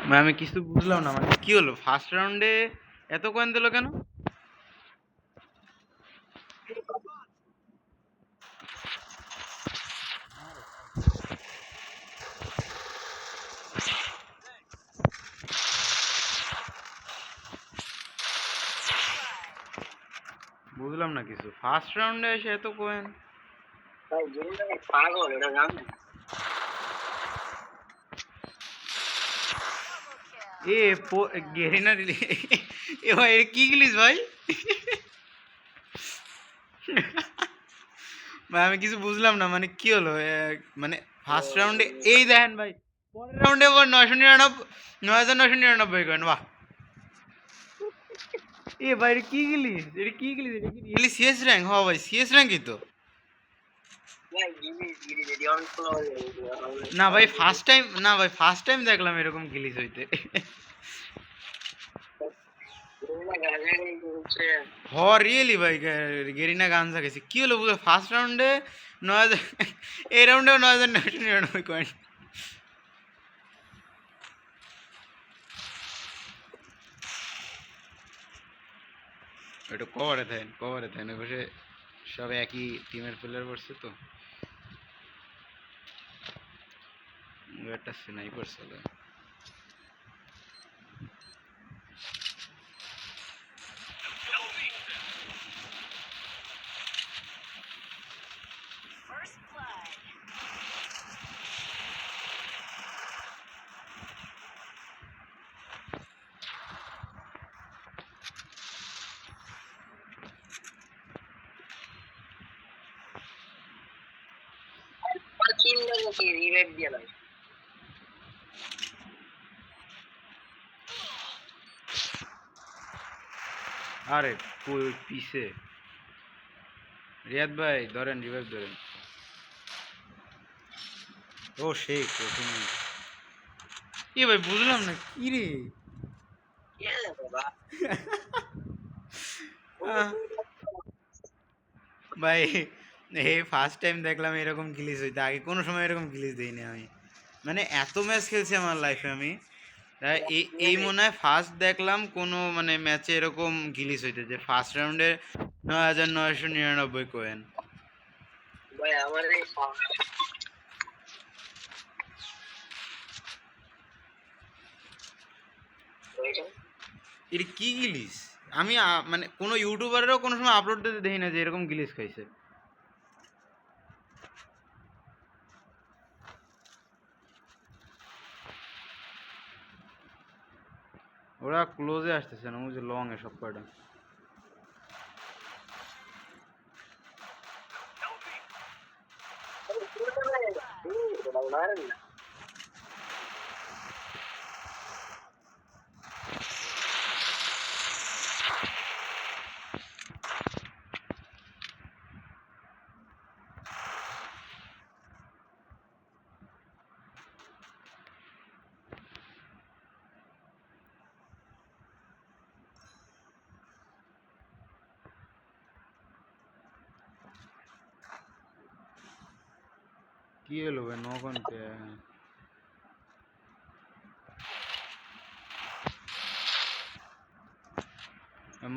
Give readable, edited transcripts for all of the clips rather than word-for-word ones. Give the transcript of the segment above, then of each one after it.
মানে আমি কিছু বুঝলাম না, মানে কি হলো ফার্স্ট রাউন্ডে এত কয়েন দিল কেন? বুঝলাম না কিছু, ফার্স্ট রাউন্ডে এসে এত কয়েন। পাগল এটা জানেন? এ গেরিনা এ ভাই এটা কি গিলিস ভাই? ভাই আমি কিছু বুঝলাম না, মানে কি হলো মানে ফার্স্ট রাউন্ডে এই দেখেন ভাই, পরের রাউন্ডে আবার 999 কয়েন, বাহ। এ ভাই এটা কি গিলিস, এটা কি গিলিস, এটা কি রিয়েলি সিএস র্যাঙ্ক? হ্যাঁ ভাই সিএস র্যাঙ্কই তো। না ভাই ফার্স্ট টাইম, না ভাই ফার্স্ট টাইম দেখলাম এরকম গিলিস হইতে। হ রিয়েলি ভাই, গেরিনা গানজা গেছে কি হলো বুঝলো ফার্স্ট রাউন্ডে 9,000, এই রাউন্ডেও 9,999 কয়েন। একটু কভারে থাকেন ওই পাশে, সব একই টিমের প্লেয়ার পড়ছে তো, একটা স্নাইপার চলে। আরে পিছে রিয়াদ ভাই ধরেন, রিভাইভ ধরেন। ও শেখ তুমি, এ ভাই বুঝলাম না কি রে। ভাই এই ফার্স্ট টাইম দেখলাম এরকম গিলিস হইতে, আগে কোনো সময় এরকম গিলিস দিইনি আমি, মানে এত ম্যাচ খেলছি আমার লাইফে আমি, এই মনে হয় ফার্স্ট দেখলাম কোনো মানে ম্যাচে এরকম গিলিস হইতে, যে ফার্স্ট রাউন্ডে 9,999 কয়েন। ভাই আমার এটা কি গিলিস? আমি মানে কোনো ইউটিউবারেরও কোনো সময় আপলোড দিতে দেখি না যে এরকম গিলিস খাইছে। ওরা ক্লোজে আসতেছে না, ওই যে লং এ সব কয়টা। কি হলো ভাই নকন কে?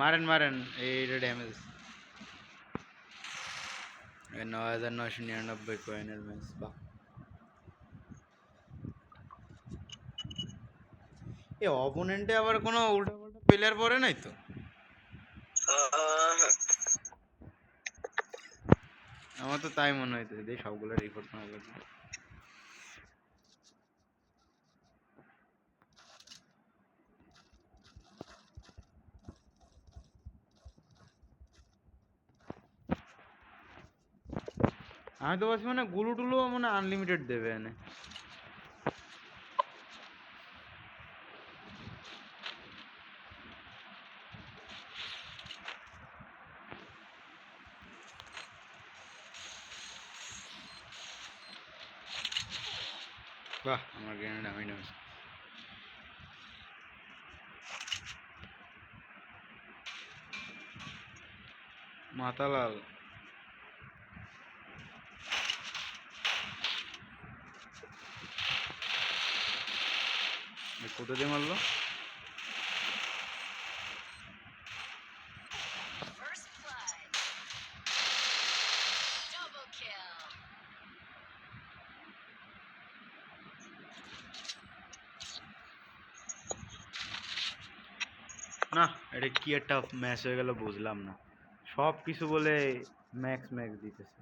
মারেন মারেন, এইটা ড্যামেজ। 9,999 কয়েনের ম্যাচ, বাহ। এ অপোনেন্টে আবার কোনো উল্টাপাল্টা প্লেয়ার পড়ে নাই তো? আমার তো তাই মনে হইতেছে, দিয়ে সবগুলো রিপোর্ট করা লাগবে। আমি তো বলছি মানে গুলু টুলু মানে আনলিমিটেড দেবে এনে। বাহ আমার গ্রেনেড আমি নেমেছি। মাতালাল কোথা দিয়ে মারলো? না, এটা কি একটা ম্যাচ হয়ে গেল বুঝলাম না। সব কিছু বলে ম্যাক্স ম্যাক্স দিতেছে।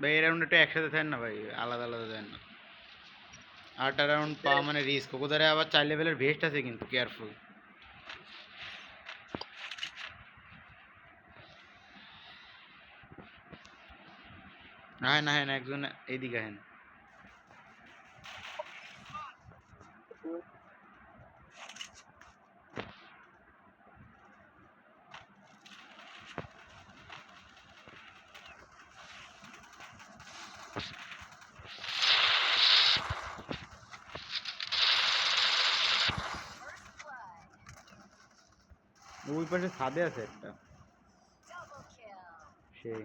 ভাই এই রাউন্ডে একটু একসাথে থাকেন না ভাই, আলাদা আলাদা দেন না। 8টা রাউন্ড পাওয়া মানে রিস্ক। ওদের আবার 4 লেভেলের ভেস্ট আছে কিন্তু, কেয়ারফুল। না না হ্যাঁ, একজন এইদিকে হেন। ওই পাশে ছাদে আছে একটা, সেই